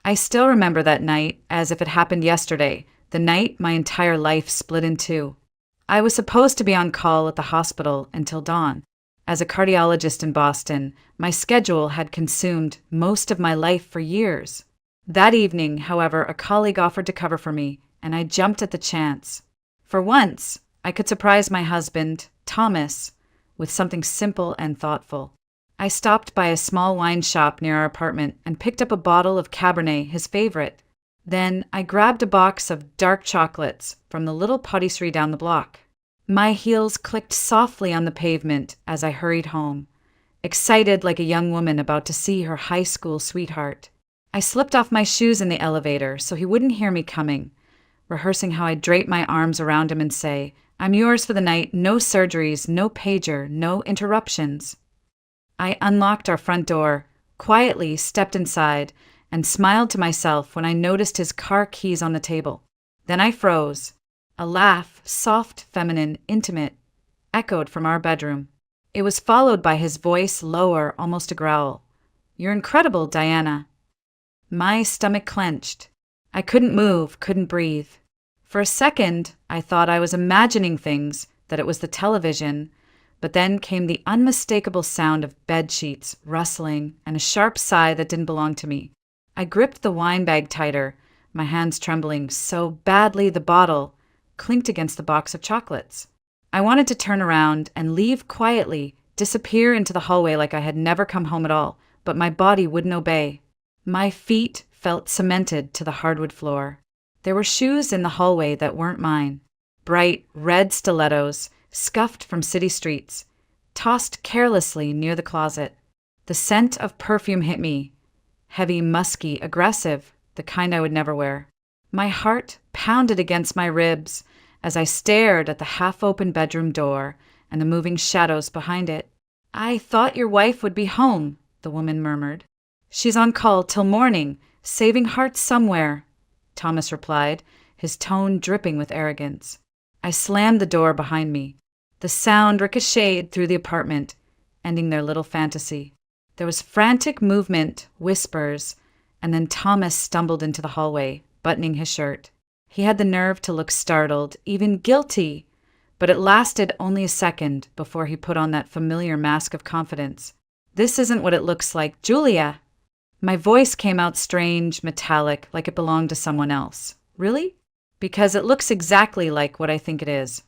I still remember that night as if it happened yesterday, the night my entire life split in two. I was supposed to be on call at the hospital until dawn. As a cardiologist in Boston, my schedule had consumed most of my life for years. That evening, however, a colleague offered to cover for me, and I jumped at the chance. For once, I could surprise my husband, Thomas, with something simple and thoughtful. I stopped by a small wine shop near our apartment and picked up a bottle of Cabernet, his favorite. Then I grabbed a box of dark chocolates from the little patisserie down the block. My heels clicked softly on the pavement as I hurried home, excited like a young woman about to see her high school sweetheart. I slipped off my shoes in the elevator so he wouldn't hear me coming, rehearsing how I'd drape my arms around him and say, "I'm yours for the night, no surgeries, no pager, no interruptions." I unlocked our front door, quietly stepped inside, and smiled to myself when I noticed his car keys on the table. Then I froze. A laugh, soft, feminine, intimate, echoed from our bedroom. It was followed by his voice, lower, almost a growl. "You're incredible, Diana." My stomach clenched. I couldn't move, couldn't breathe. For a second, I thought I was imagining things, that it was the television, but then came the unmistakable sound of bed sheets rustling and a sharp sigh that didn't belong to me. I gripped the wine bag tighter, my hands trembling so badly the bottle clinked against the box of chocolates. I wanted to turn around and leave quietly, disappear into the hallway like I had never come home at all, but my body wouldn't obey. My feet felt cemented to the hardwood floor. There were shoes in the hallway that weren't mine. Bright red stilettos, scuffed from city streets, tossed carelessly near the closet. The scent of perfume hit me. Heavy, musky, aggressive, the kind I would never wear. My heart pounded against my ribs as I stared at the half-open bedroom door and the moving shadows behind it. "I thought your wife would be home," the woman murmured. "She's on call till morning, saving hearts somewhere," Thomas replied, his tone dripping with arrogance. I slammed the door behind me. The sound ricocheted through the apartment, ending their little fantasy. There was frantic movement, whispers, and then Thomas stumbled into the hallway, buttoning his shirt. He had the nerve to look startled, even guilty, but it lasted only a second before he put on that familiar mask of confidence. "This isn't what it looks like, Julia." My voice came out strange, metallic, like it belonged to someone else. "Really?" "Because it looks exactly like what I think it is."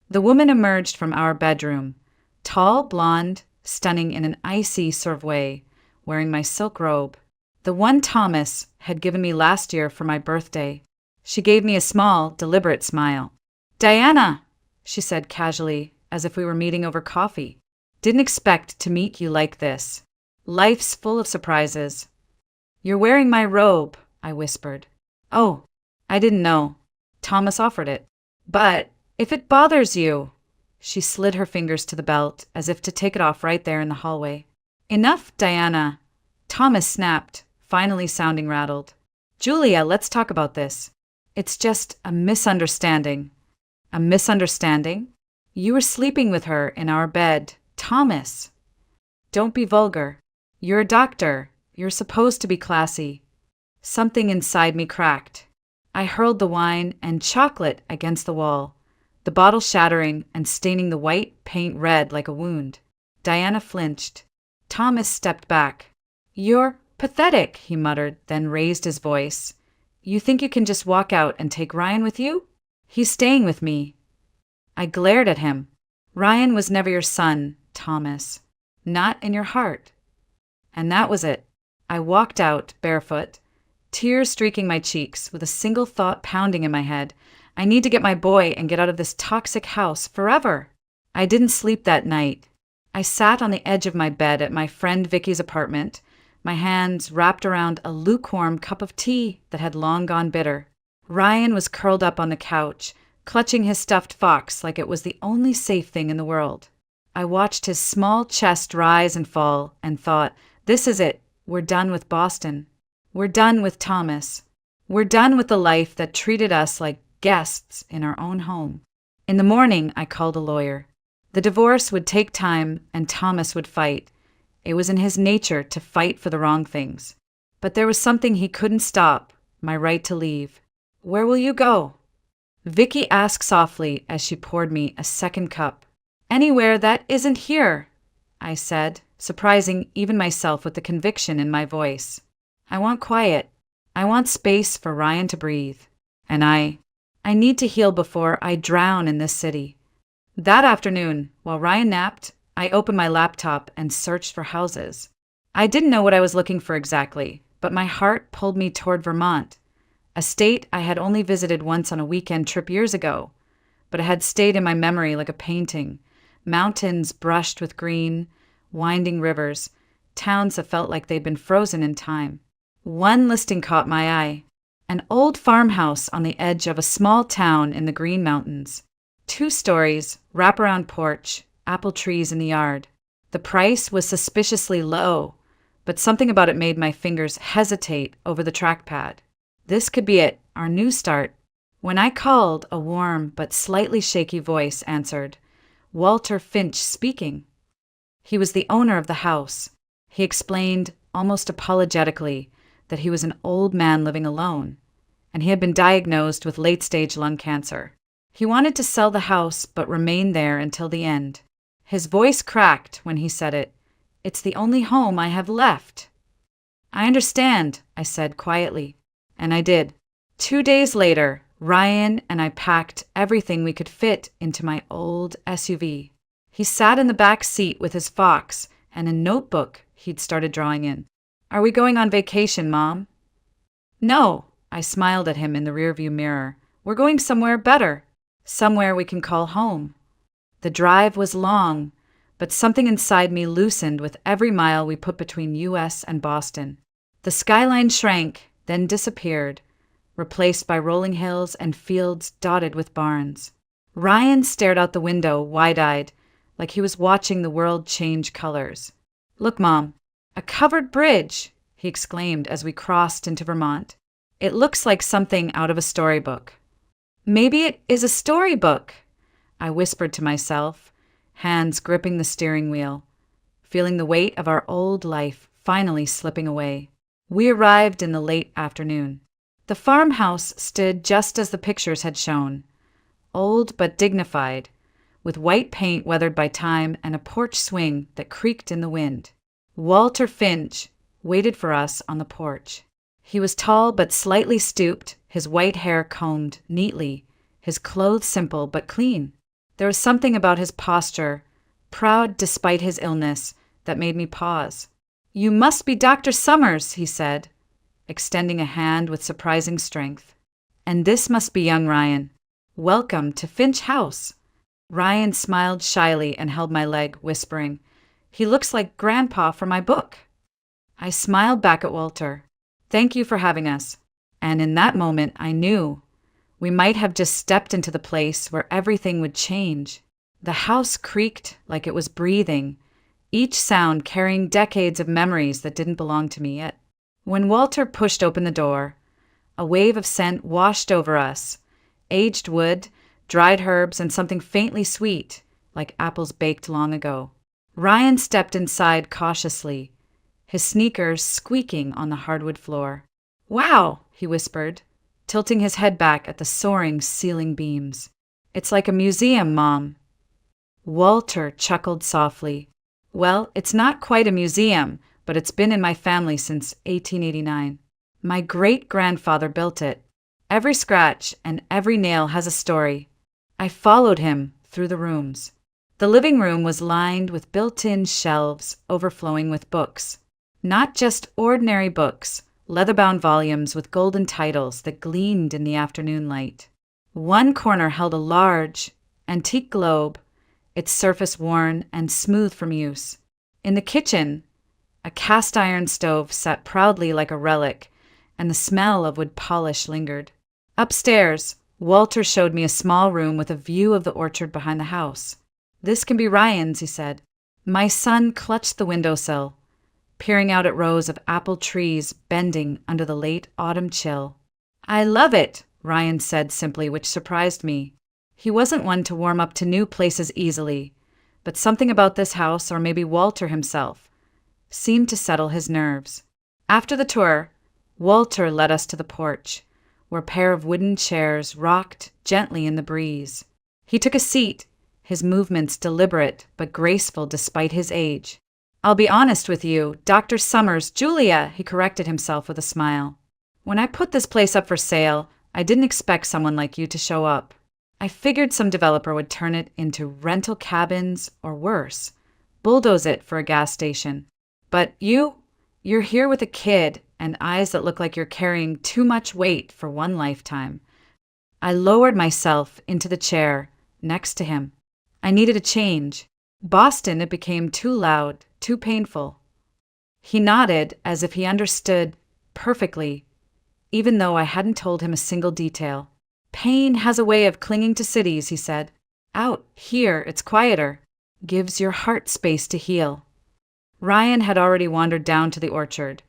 The woman emerged from our bedroom, tall, blonde, stunning in an icy sort of way, wearing my silk robe, the one Thomas had given me last year for my birthday. She gave me a small, deliberate smile. "Diana," she said casually, as if we were meeting over coffee. "Didn't expect to meet you like this. Life's full of surprises." "You're wearing my robe," I whispered. "Oh, I didn't know." Thomas offered it. "But if it bothers you." She slid her fingers to the belt, as if to take it off right there in the hallway. "Enough, Diana." Thomas snapped, finally sounding rattled. "Julia, let's talk about this. It's just a misunderstanding." "A misunderstanding? You were sleeping with her in our bed, Thomas." "Don't be vulgar. You're a doctor. You're supposed to be classy." Something inside me cracked. I hurled the wine and chocolate against the wall, the bottle shattering and staining the white paint red like a wound. Diana flinched. Thomas stepped back. "You're pathetic," he muttered, then raised his voice. "You think you can just walk out and take Ryan with you? He's staying with me." I glared at him. "Ryan was never your son, Thomas. Not in your heart." And that was it. I walked out, barefoot, tears streaking my cheeks, with a single thought pounding in my head. I need to get my boy and get out of this toxic house forever. I didn't sleep that night. I sat on the edge of my bed at my friend Vicky's apartment, my hands wrapped around a lukewarm cup of tea that had long gone bitter. Ryan was curled up on the couch, clutching his stuffed fox like it was the only safe thing in the world. I watched his small chest rise and fall and thought, this is it. We're done with Boston. We're done with Thomas. We're done with the life that treated us like guests in our own home. In the morning, I called a lawyer. The divorce would take time and Thomas would fight. It was in his nature to fight for the wrong things. But there was something he couldn't stop, my right to leave. "Where will you go?" Vicky asked softly as she poured me a second cup. "Anywhere that isn't here," I said, surprising even myself with the conviction in my voice. "I want quiet. I want space for Ryan to breathe. And I need to heal before I drown in this city." That afternoon, while Ryan napped, I opened my laptop and searched for houses. I didn't know what I was looking for exactly, but my heart pulled me toward Vermont, a state I had only visited once on a weekend trip years ago, but it had stayed in my memory like a painting. Mountains brushed with green, winding rivers, towns that felt like they'd been frozen in time. One listing caught my eye, an old farmhouse on the edge of a small town in the Green Mountains. 2 stories, wraparound porch, apple trees in the yard. The price was suspiciously low, but something about it made my fingers hesitate over the trackpad. This could be it, our new start. When I called, a warm but slightly shaky voice answered. Walter Finch speaking. He was the owner of the house. He explained, almost apologetically, that he was an old man living alone, and he had been diagnosed with late-stage lung cancer. He wanted to sell the house but remain there until the end. His voice cracked when he said it. "It's the only home I have left." "I understand," I said quietly. And I did. 2 days later, Ryan and I packed everything we could fit into my old SUV. He sat in the back seat with his Fox and a notebook he'd started drawing in. "Are we going on vacation, Mom?" "No," I smiled at him in the rearview mirror. "We're going somewhere better. Somewhere we can call home." The drive was long, but something inside me loosened with every mile we put between US and Boston. The skyline shrank, then disappeared, replaced by rolling hills and fields dotted with barns. Ryan stared out the window, wide-eyed, like he was watching the world change colors. "Look, Mom, a covered bridge," he exclaimed as we crossed into Vermont. "It looks like something out of a storybook." "Maybe it is a storybook," I whispered to myself, hands gripping the steering wheel, feeling the weight of our old life finally slipping away. We arrived in the late afternoon. The farmhouse stood just as the pictures had shown, old but dignified, with white paint weathered by time and a porch swing that creaked in the wind. Walter Finch waited for us on the porch. He was tall but slightly stooped, his white hair combed neatly, his clothes simple but clean. There was something about his posture, proud despite his illness, that made me pause. "You must be Dr. Summers," he said, extending a hand with surprising strength. "And this must be young Ryan. Welcome to Finch House." Ryan smiled shyly and held my leg, whispering, "He looks like Grandpa from my book." I smiled back at Walter. "Thank you for having us." And in that moment, I knew we might have just stepped into the place where everything would change. The house creaked like it was breathing, each sound carrying decades of memories that didn't belong to me yet. When Walter pushed open the door, a wave of scent washed over us, aged wood, dried herbs, and something faintly sweet, like apples baked long ago. Ryan stepped inside cautiously, his sneakers squeaking on the hardwood floor. "Wow," he whispered, tilting his head back at the soaring ceiling beams. "It's like a museum, Mom." Walter chuckled softly. "Well, it's not quite a museum, but it's been in my family since 1889. My great-grandfather built it. Every scratch and every nail has a story." I followed him through the rooms. The living room was lined with built-in shelves overflowing with books. Not just ordinary books, leather-bound volumes with golden titles that gleamed in the afternoon light. One corner held a large, antique globe, its surface worn and smooth from use. In the kitchen, a cast-iron stove sat proudly like a relic, and the smell of wood polish lingered. Upstairs, Walter showed me a small room with a view of the orchard behind the house. "This can be Ryan's," he said. My son clutched the windowsill, peering out at rows of apple trees bending under the late autumn chill. "I love it," Ryan said simply, which surprised me. He wasn't one to warm up to new places easily, but something about this house, or maybe Walter himself, seemed to settle his nerves. After the tour, Walter led us to the porch, where a pair of wooden chairs rocked gently in the breeze. He took a seat, his movements deliberate but graceful despite his age. "I'll be honest with you, Dr. Summers, Julia," he corrected himself with a smile. "When I put this place up for sale, I didn't expect someone like you to show up. I figured some developer would turn it into rental cabins or worse, bulldoze it for a gas station. But you're here with a kid and eyes that look like you're carrying too much weight for one lifetime." I lowered myself into the chair next to him. I needed a change. Boston, it became too loud, too painful. He nodded as if he understood perfectly, even though I hadn't told him a single detail. "Pain has a way of clinging to cities," he said. "Out here, it's quieter. Gives your heart space to heal." Ryan had already wandered down to the orchard,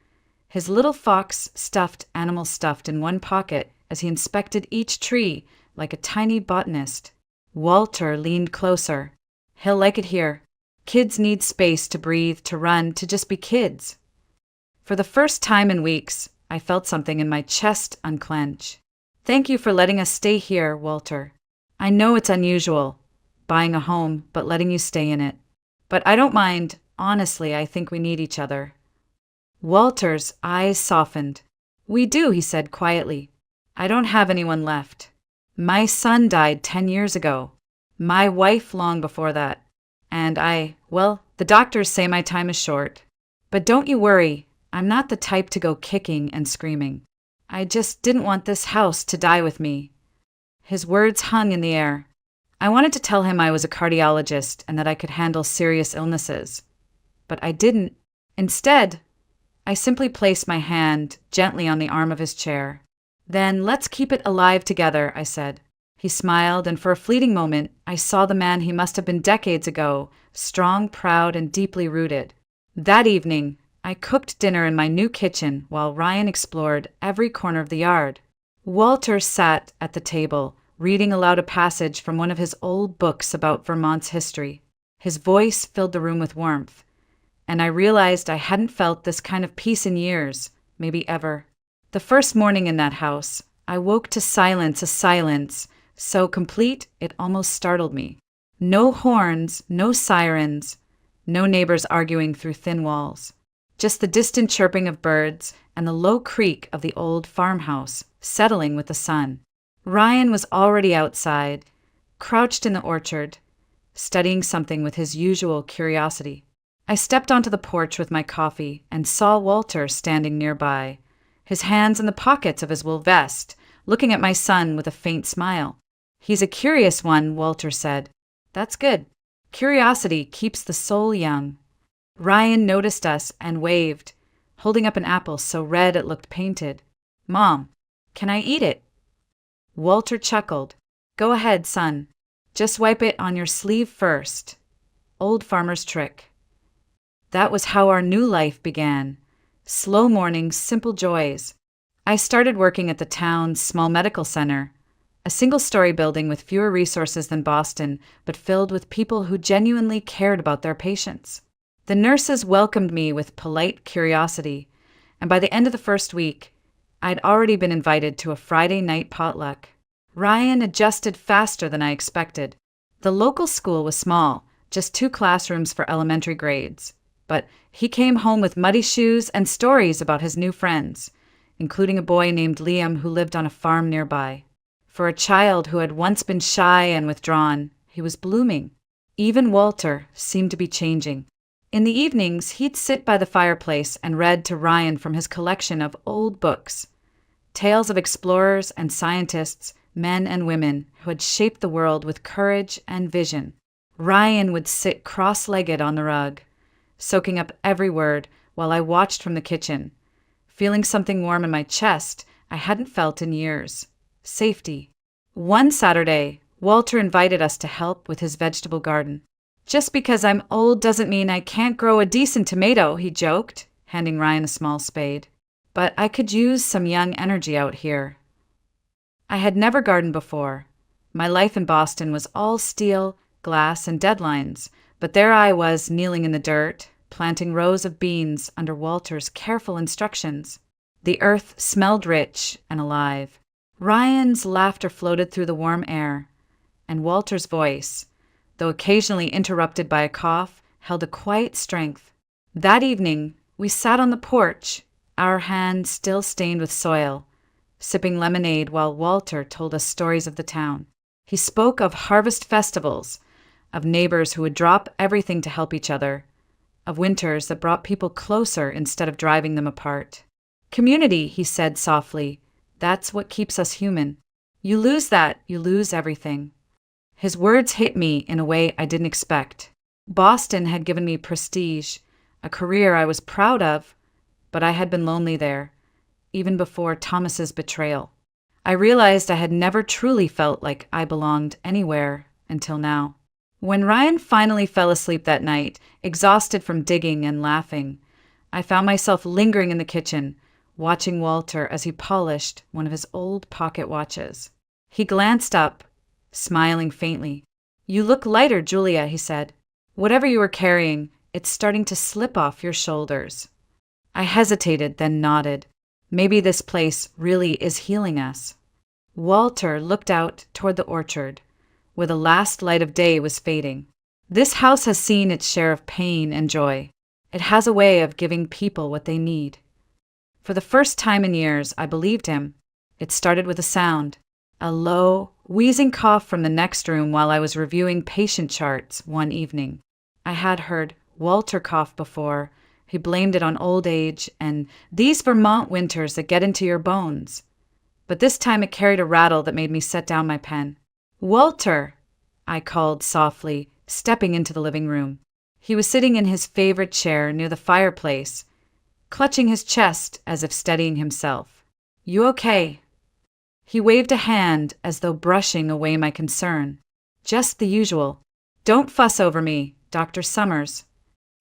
his little fox animal stuffed in one pocket as he inspected each tree like a tiny botanist. Walter leaned closer. "He'll like it here. Kids need space to breathe, to run, to just be kids." For the first time in weeks, I felt something in my chest unclench. "Thank you for letting us stay here, Walter. I know it's unusual, buying a home, but letting you stay in it. But I don't mind. Honestly, I think we need each other." Walter's eyes softened. "We do," he said quietly. "I don't have anyone left. My son died 10 years ago. My wife long before that. And the doctors say my time is short. But don't you worry, I'm not the type to go kicking and screaming. I just didn't want this house to die with me." His words hung in the air. I wanted to tell him I was a cardiologist and that I could handle serious illnesses. But I didn't. Instead, I simply placed my hand gently on the arm of his chair. "Then let's keep it alive together," I said. He smiled, and for a fleeting moment, I saw the man he must have been decades ago, strong, proud, and deeply rooted. That evening, I cooked dinner in my new kitchen while Ryan explored every corner of the yard. Walter sat at the table, reading aloud a passage from one of his old books about Vermont's history. His voice filled the room with warmth, and I realized I hadn't felt this kind of peace in years, maybe ever. The first morning in that house, I woke to silence, a silence so complete it almost startled me. No horns, no sirens, no neighbors arguing through thin walls. Just the distant chirping of birds and the low creak of the old farmhouse settling with the sun. Ryan was already outside, crouched in the orchard, studying something with his usual curiosity. I stepped onto the porch with my coffee and saw Walter standing nearby, his hands in the pockets of his wool vest, looking at my son with a faint smile. "He's a curious one," Walter said. "That's good. Curiosity keeps the soul young." Ryan noticed us and waved, holding up an apple so red it looked painted. "Mom, can I eat it?" Walter chuckled. "Go ahead, son. Just wipe it on your sleeve first." Old farmer's trick. That was how our new life began. Slow mornings, simple joys. I started working at the town's small medical center, a single-story building with fewer resources than Boston, but filled with people who genuinely cared about their patients. The nurses welcomed me with polite curiosity, and by the end of the first week, I'd already been invited to a Friday night potluck. Ryan adjusted faster than I expected. The local school was small, just 2 classrooms for elementary grades, but he came home with muddy shoes and stories about his new friends, including a boy named Liam who lived on a farm nearby. For a child who had once been shy and withdrawn, he was blooming. Even Walter seemed to be changing. In the evenings, he'd sit by the fireplace and read to Ryan from his collection of old books, tales of explorers and scientists, men and women who had shaped the world with courage and vision. Ryan would sit cross-legged on the rug, soaking up every word while I watched from the kitchen, feeling something warm in my chest I hadn't felt in years. Safety. One Saturday, Walter invited us to help with his vegetable garden. "Just because I'm old doesn't mean I can't grow a decent tomato," he joked, handing Ryan a small spade. "But I could use some young energy out here." I had never gardened before. My life in Boston was all steel, glass, and deadlines, but there I was kneeling in the dirt, planting rows of beans under Walter's careful instructions. The earth smelled rich and alive. Ryan's laughter floated through the warm air, and Walter's voice, though occasionally interrupted by a cough, held a quiet strength. That evening, we sat on the porch, our hands still stained with soil, sipping lemonade while Walter told us stories of the town. He spoke of harvest festivals, of neighbors who would drop everything to help each other, of winters that brought people closer instead of driving them apart. Community, he said softly, that's what keeps us human. You lose that, you lose everything. His words hit me in a way I didn't expect. Boston had given me prestige, a career I was proud of, but I had been lonely there, even before Thomas's betrayal. I realized I had never truly felt like I belonged anywhere until now. When Ryan finally fell asleep that night, exhausted from digging and laughing, I found myself lingering in the kitchen, watching Walter as he polished one of his old pocket watches. He glanced up, smiling faintly. "You look lighter, Julia," he said. "Whatever you were carrying, it's starting to slip off your shoulders." I hesitated, then nodded. Maybe this place really is healing us. Walter looked out toward the orchard, where the last light of day was fading. This house has seen its share of pain and joy. It has a way of giving people what they need. For the first time in years, I believed him. It started with a sound, a low, wheezing cough from the next room while I was reviewing patient charts one evening. I had heard Walter cough before. He blamed it on old age and these Vermont winters that get into your bones. But this time it carried a rattle that made me set down my pen. "Walter!" I called softly, stepping into the living room. He was sitting in his favorite chair near the fireplace, clutching his chest as if steadying himself. "You okay?" He waved a hand as though brushing away my concern. "Just the usual. Don't fuss over me, Dr. Summers."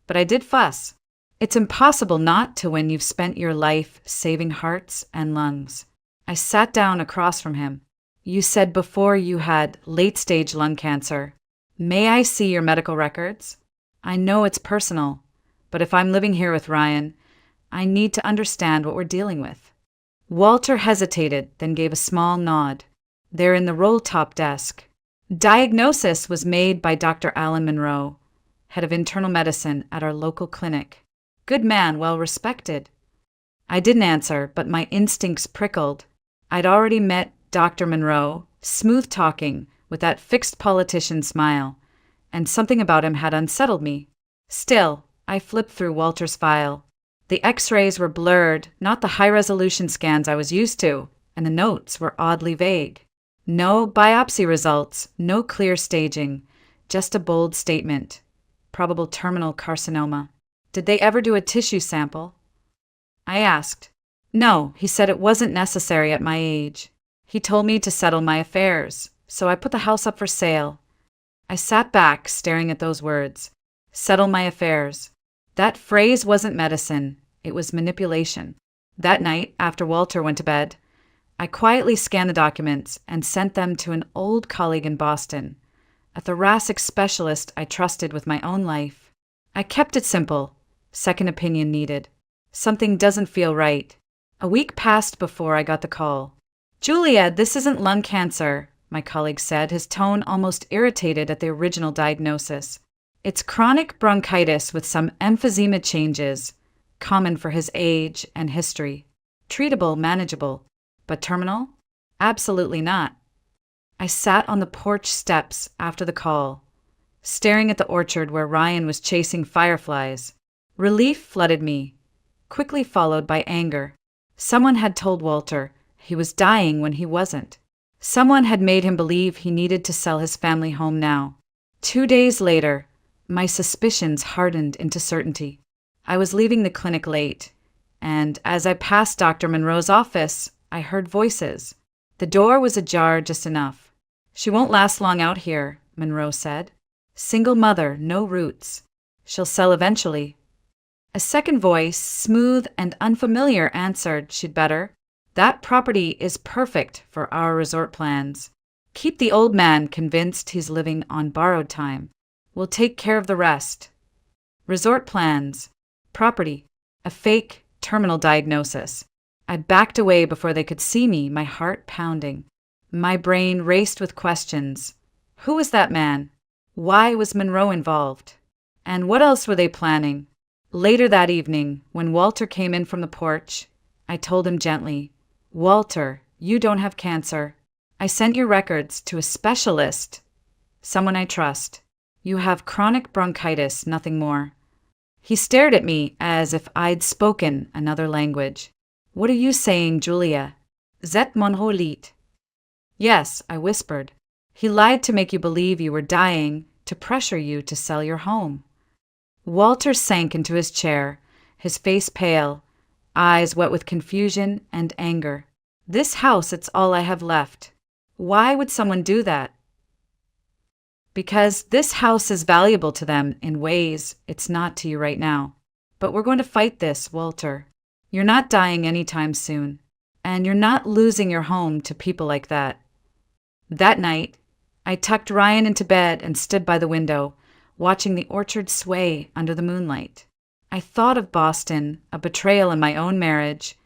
But I did fuss. It's impossible not to when you've spent your life saving hearts and lungs. I sat down across from him. "You said before you had late-stage lung cancer. May I see your medical records? I know it's personal, but if I'm living here with Ryan, I need to understand what we're dealing with." Walter hesitated, then gave a small nod. "They're in the roll-top desk. Diagnosis was made by Dr. Alan Monroe, head of internal medicine at our local clinic. Good man, well respected." I didn't answer, but my instincts prickled. I'd already met Dr. Monroe, smooth-talking, with that fixed politician smile, and something about him had unsettled me. Still, I flipped through Walter's file. The x-rays were blurred, not the high-resolution scans I was used to, and the notes were oddly vague. No biopsy results, no clear staging, just a bold statement. Probable terminal carcinoma. "Did they ever do a tissue sample?" I asked. "No," he said, "it wasn't necessary at my age. He told me to settle my affairs, so I put the house up for sale." I sat back, staring at those words. Settle my affairs. That phrase wasn't medicine, it was manipulation. That night, after Walter went to bed, I quietly scanned the documents and sent them to an old colleague in Boston, a thoracic specialist I trusted with my own life. I kept it simple. Second opinion needed. Something doesn't feel right. A week passed before I got the call. "Julia, this isn't lung cancer," my colleague said, his tone almost irritated at the original diagnosis. "It's chronic bronchitis with some emphysema changes, common for his age and history. Treatable, manageable. But terminal? Absolutely not." I sat on the porch steps after the call, staring at the orchard where Ryan was chasing fireflies. Relief flooded me, quickly followed by anger. Someone had told Walter he was dying when he wasn't. Someone had made him believe he needed to sell his family home now. 2 days later, my suspicions hardened into certainty. I was leaving the clinic late, and as I passed Dr. Monroe's office, I heard voices. The door was ajar just enough. "She won't last long out here," Monroe said. "Single mother, no roots. She'll sell eventually." A second voice, smooth and unfamiliar, answered, "She'd better. That property is perfect for our resort plans. Keep the old man convinced he's living on borrowed time. We'll take care of the rest." resort plans, property, a fake terminal diagnosis. I backed away before they could see me, my heart pounding. My brain raced with questions. Who was that man? Why was Monroe involved? And what else were they planning? Later that evening, when Walter came in from the porch, I told him gently, "Walter, you don't have cancer. I sent your records to a specialist, someone I trust. You have chronic bronchitis, nothing more." He stared at me as if I'd spoken another language. "What are you saying, Julia? Zet Monroe liet?" "Yes," I whispered. "He lied to make you believe you were dying, to pressure you to sell your home." Walter sank into his chair, his face pale, eyes wet with confusion and anger. "This house, it's all I have left. Why would someone do that?" "Because this house is valuable to them in ways it's not to you right now. But we're going to fight this, Walter. You're not dying anytime soon, and you're not losing your home to people like that." That night, I tucked Ryan into bed and stood by the window, watching the orchard sway under the moonlight. I thought of Boston, a betrayal in my own marriage,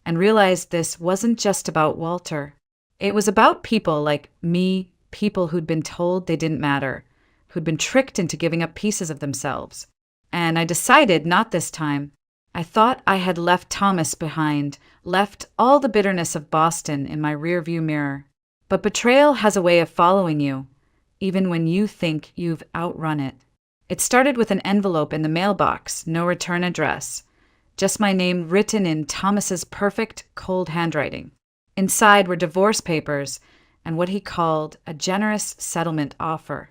and realized this wasn't just about Walter. It was about people like me, people who'd been told they didn't matter, who'd been tricked into giving up pieces of themselves. And I decided not this time. I thought I had left Thomas behind, left all the bitterness of Boston in my rearview mirror. But betrayal has a way of following you, even when you think you've outrun it. It started with an envelope in the mailbox, no return address, just my name written in Thomas's perfect, cold handwriting. Inside were divorce papers and what he called a generous settlement offer.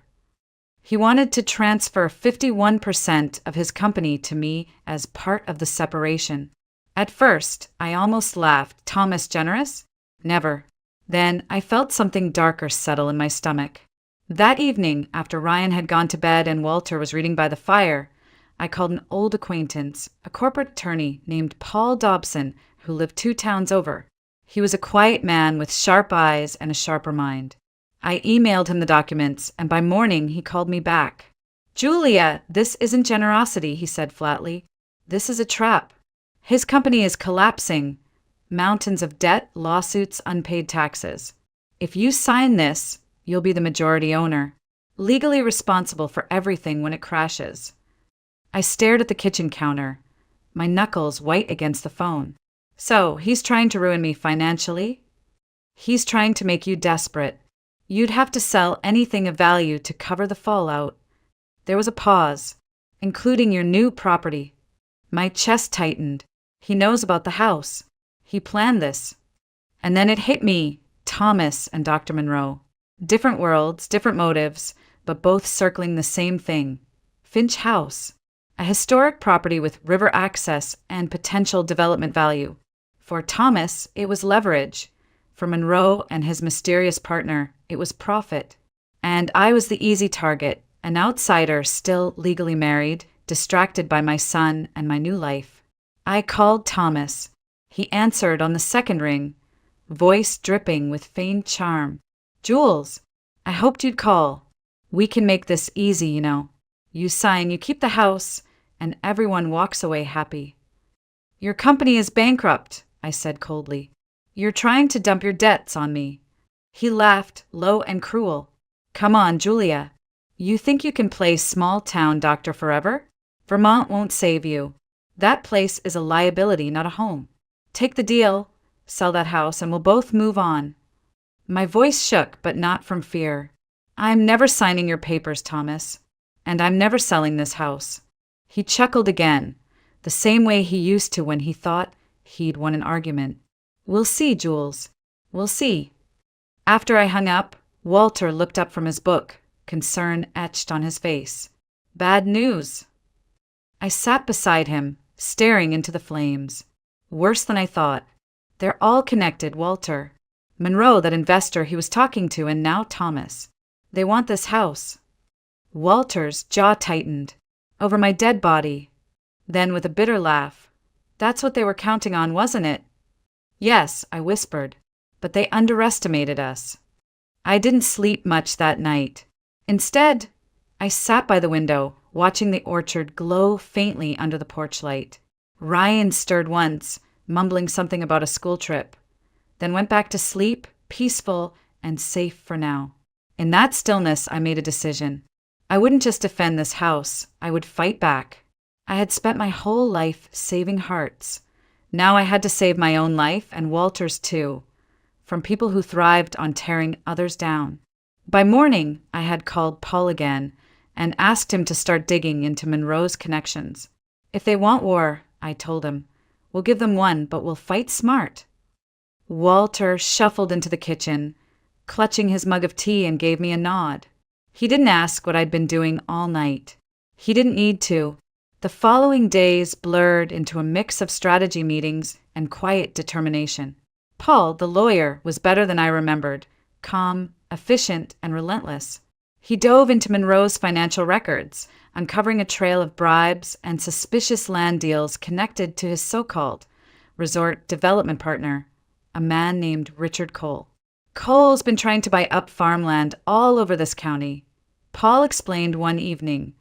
He wanted to transfer 51% of his company to me as part of the separation. At first, I almost laughed. Thomas generous? Never. Then I felt something darker settle in my stomach. That evening, after Ryan had gone to bed and Walter was reading by the fire, I called an old acquaintance, a corporate attorney named Paul Dobson, who lived 2 towns over. He was a quiet man with sharp eyes and a sharper mind. I emailed him the documents, and by morning he called me back. "Julia, this isn't generosity," he said flatly. "This is a trap. His company is collapsing. Mountains of debt, lawsuits, unpaid taxes. If you sign this, you'll be the majority owner, legally responsible for everything when it crashes." I stared at the kitchen counter, my knuckles white against the phone. "So, he's trying to ruin me financially?" "He's trying to make you desperate. You'd have to sell anything of value to cover the fallout." There was a pause, "including your new property." My chest tightened. He knows about the house. He planned this. And then it hit me, Thomas and Dr. Monroe. Different worlds, different motives, but both circling the same thing. Finch House, a historic property with river access and potential development value. For Thomas, it was leverage. For Monroe and his mysterious partner, it was profit. And I was the easy target, an outsider still legally married, distracted by my son and my new life. I called Thomas. He answered on the second ring, voice dripping with faint charm. "Jules, I hoped you'd call. We can make this easy, you know. You sign, you keep the house, and everyone walks away happy." "Your company is bankrupt," I said coldly. "You're trying to dump your debts on me." He laughed, low and cruel. "Come on, Julia. You think you can play small-town doctor forever? Vermont won't save you. That place is a liability, not a home. Take the deal, sell that house, and we'll both move on." My voice shook, but not from fear. "I'm never signing your papers, Thomas. And I'm never selling this house." He chuckled again, the same way he used to when he thought he'd won an argument. "We'll see, Jules. We'll see." After I hung up, Walter looked up from his book, concern etched on his face. "Bad news." I sat beside him, staring into the flames. Worse than I thought. They're all connected, Walter. Monroe, that investor he was talking to, and now Thomas. They want this house. Walter's jaw tightened. "Over my dead body." Then with a bitter laugh, "That's what they were counting on, wasn't it?" "Yes," I whispered, "but they underestimated us." I didn't sleep much that night. Instead, I sat by the window, watching the orchard glow faintly under the porch light. Ryan stirred once, mumbling something about a school trip, then went back to sleep, peaceful and safe for now. In that stillness, I made a decision. I wouldn't just defend this house, I would fight back. I had spent my whole life saving hearts. Now I had to save my own life and Walter's too, from people who thrived on tearing others down. By morning, I had called Paul again and asked him to start digging into Monroe's connections. If they want war, I told him, we'll give them one, but we'll fight smart. Walter shuffled into the kitchen, clutching his mug of tea, and gave me a nod. He didn't ask what I'd been doing all night. He didn't need to. The following days blurred into a mix of strategy meetings and quiet determination. Paul, the lawyer, was better than I remembered, calm, efficient, and relentless. He dove into Monroe's financial records, uncovering a trail of bribes and suspicious land deals connected to his so-called resort development partner, a man named Richard Cole. Cole's been trying to buy up farmland all over this county. Paul explained one evening,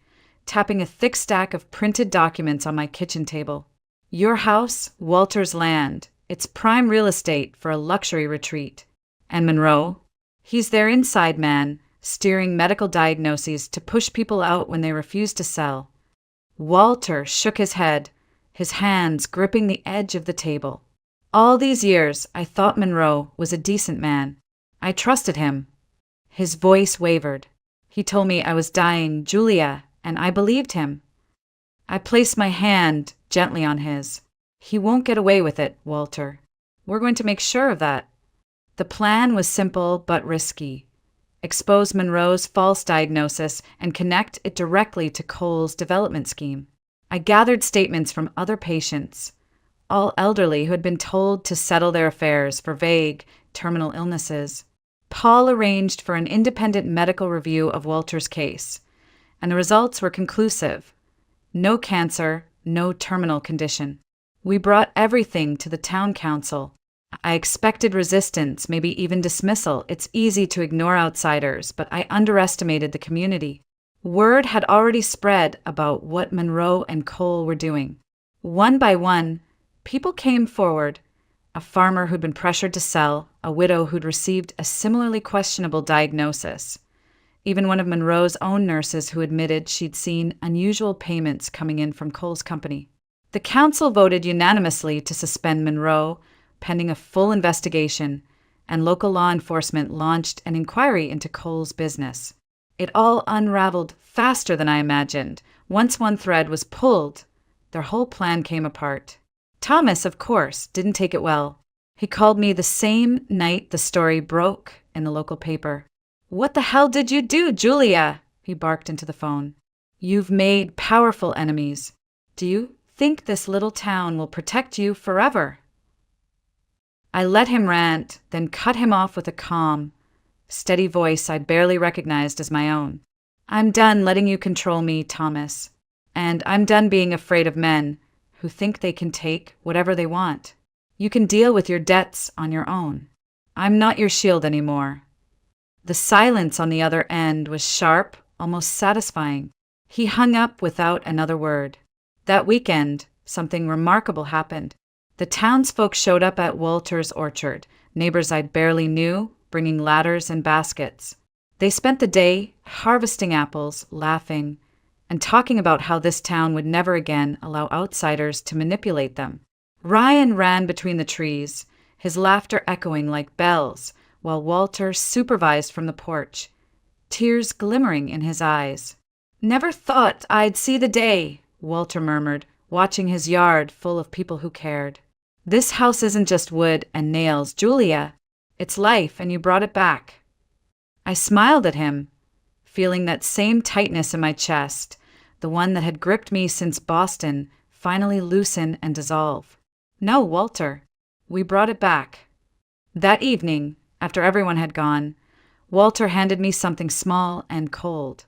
tapping a thick stack of printed documents on my kitchen table. Your house, Walter's land. It's prime real estate for a luxury retreat. And Monroe? He's their inside man, steering medical diagnoses to push people out when they refuse to sell. Walter shook his head, his hands gripping the edge of the table. All these years, I thought Monroe was a decent man. I trusted him. His voice wavered. He told me I was dying, Julia, and I believed him. I placed my hand gently on his. He won't get away with it, Walter. We're going to make sure of that. The plan was simple but risky. Expose Monroe's false diagnosis and connect it directly to Cole's development scheme. I gathered statements from other patients, all elderly who had been told to settle their affairs for vague, terminal illnesses. Paul arranged for an independent medical review of Walter's case, and the results were conclusive. No cancer, no terminal condition. We brought everything to the town council. I expected resistance, maybe even dismissal. It's easy to ignore outsiders, but I underestimated the community. Word had already spread about what Monroe and Cole were doing. One by one, people came forward. A farmer who'd been pressured to sell, a widow who'd received a similarly questionable diagnosis, even one of Monroe's own nurses who admitted she'd seen unusual payments coming in from Cole's company. The council voted unanimously to suspend Monroe, pending a full investigation, and local law enforcement launched an inquiry into Cole's business. It all unraveled faster than I imagined. Once one thread was pulled, their whole plan came apart. Thomas, of course, didn't take it well. He called me the same night the story broke in the local paper. "What the hell did you do, Julia?" he barked into the phone. "You've made powerful enemies. Do you think this little town will protect you forever?" I let him rant, then cut him off with a calm, steady voice I'd barely recognized as my own. "I'm done letting you control me, Thomas. And I'm done being afraid of men who think they can take whatever they want. You can deal with your debts on your own. I'm not your shield anymore." The silence on the other end was sharp, almost satisfying. He hung up without another word. That weekend, something remarkable happened. The townsfolk showed up at Walter's orchard, neighbors I'd barely knew, bringing ladders and baskets. They spent the day harvesting apples, laughing, and talking about how this town would never again allow outsiders to manipulate them. Ryan ran between the trees, his laughter echoing like bells, while Walter supervised from the porch, tears glimmering in his eyes. "Never thought I'd see the day," Walter murmured, watching his yard full of people who cared. "This house isn't just wood and nails, Julia. It's life, and you brought it back." I smiled at him, feeling that same tightness in my chest, the one that had gripped me since Boston, finally loosen and dissolve. "No, Walter, we brought it back." That evening, after everyone had gone, Walter handed me something small and cold,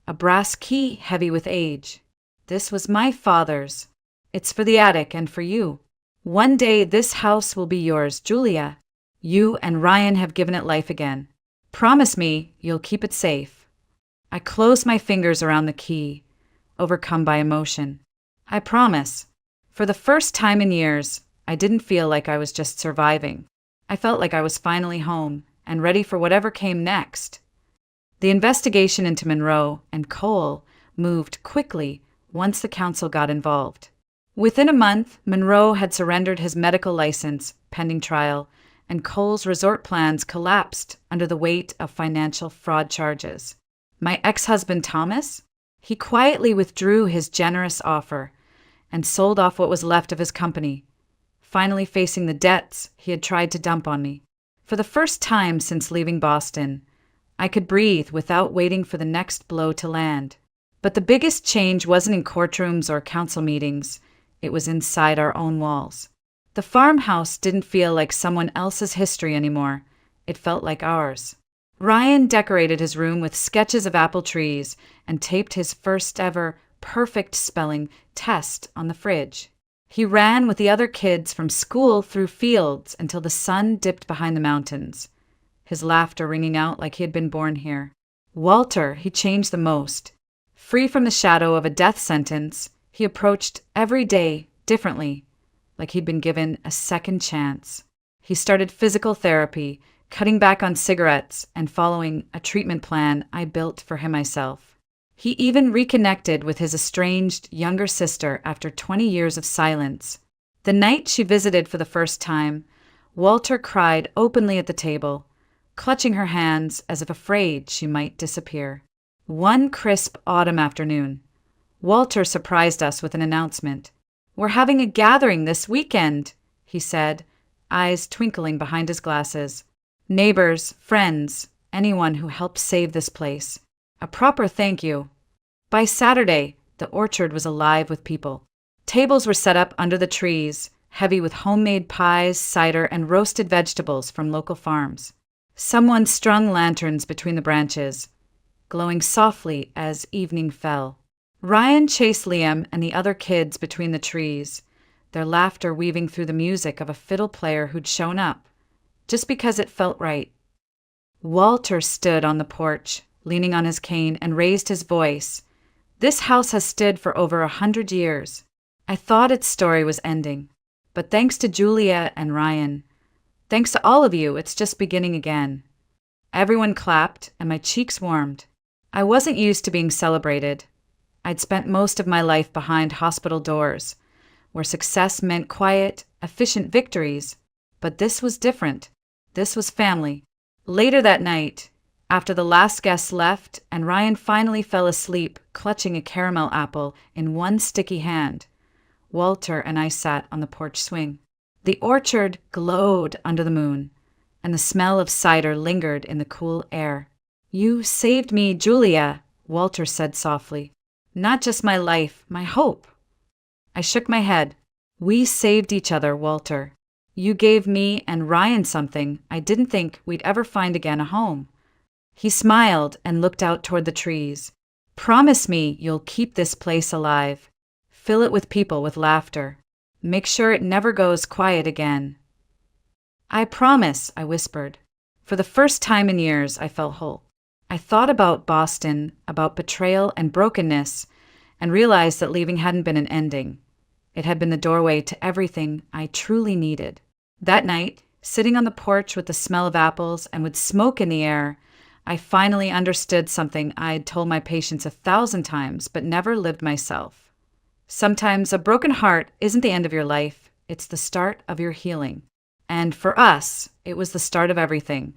a brass key heavy with age. "This was my father's. It's for the attic and for you. One day this house will be yours, Julia. You and Ryan have given it life again. Promise me you'll keep it safe." I closed my fingers around the key, overcome by emotion. I promise. For the first time in years, I didn't feel like I was just surviving. I felt like I was finally home and ready for whatever came next. The investigation into Monroe and Cole moved quickly once the council got involved. Within a month, Monroe had surrendered his medical license pending trial, and Cole's resort plans collapsed under the weight of financial fraud charges. My ex-husband Thomas? He quietly withdrew his generous offer and sold off what was left of his company, finally facing the debts he had tried to dump on me. For the first time since leaving Boston, I could breathe without waiting for the next blow to land. But the biggest change wasn't in courtrooms or council meetings. It was inside our own walls. The farmhouse didn't feel like someone else's history anymore. It felt like ours. Ryan decorated his room with sketches of apple trees and taped his first ever perfect spelling test on the fridge. He ran with the other kids from school through fields until the sun dipped behind the mountains, his laughter ringing out like he had been born here. Walter, he changed the most. Free from the shadow of a death sentence, he approached every day differently, like he'd been given a second chance. He started physical therapy, cutting back on cigarettes and following a treatment plan I built for him myself. He even reconnected with his estranged younger sister after 20 years of silence. The night she visited for the first time, Walter cried openly at the table, clutching her hands as if afraid she might disappear. One crisp autumn afternoon, Walter surprised us with an announcement. "We're having a gathering this weekend," he said, eyes twinkling behind his glasses. "Neighbors, friends, anyone who helped save this place. A proper thank you." By Saturday, the orchard was alive with people. Tables were set up under the trees, heavy with homemade pies, cider, and roasted vegetables from local farms. Someone strung lanterns between the branches, glowing softly as evening fell. Ryan chased Liam and the other kids between the trees, their laughter weaving through the music of a fiddle player who'd shown up, just because it felt right. Walter stood on the porch, leaning on his cane, and raised his voice. "This house has stood for over 100 years. I thought its story was ending, but thanks to Julia and Ryan, thanks to all of you, it's just beginning again." Everyone clapped, and my cheeks warmed. I wasn't used to being celebrated. I'd spent most of my life behind hospital doors, where success meant quiet, efficient victories, but this was different. This was family. Later that night, after the last guest left and Ryan finally fell asleep clutching a caramel apple in one sticky hand, Walter and I sat on the porch swing. The orchard glowed under the moon, and the smell of cider lingered in the cool air. "You saved me, Julia," Walter said softly. "Not just my life, my hope." I shook my head. "We saved each other, Walter. You gave me and Ryan something I didn't think we'd ever find again, a home." He smiled and looked out toward the trees. "Promise me you'll keep this place alive. Fill it with people, with laughter. Make sure it never goes quiet again." "I promise," I whispered. For the first time in years, I felt whole. I thought about Boston, about betrayal and brokenness, and realized that leaving hadn't been an ending. It had been the doorway to everything I truly needed. That night, sitting on the porch with the smell of apples and with smoke in the air, I finally understood something I'd told my patients 1,000 times but never lived myself. Sometimes a broken heart isn't the end of your life, it's the start of your healing. And for us, it was the start of everything.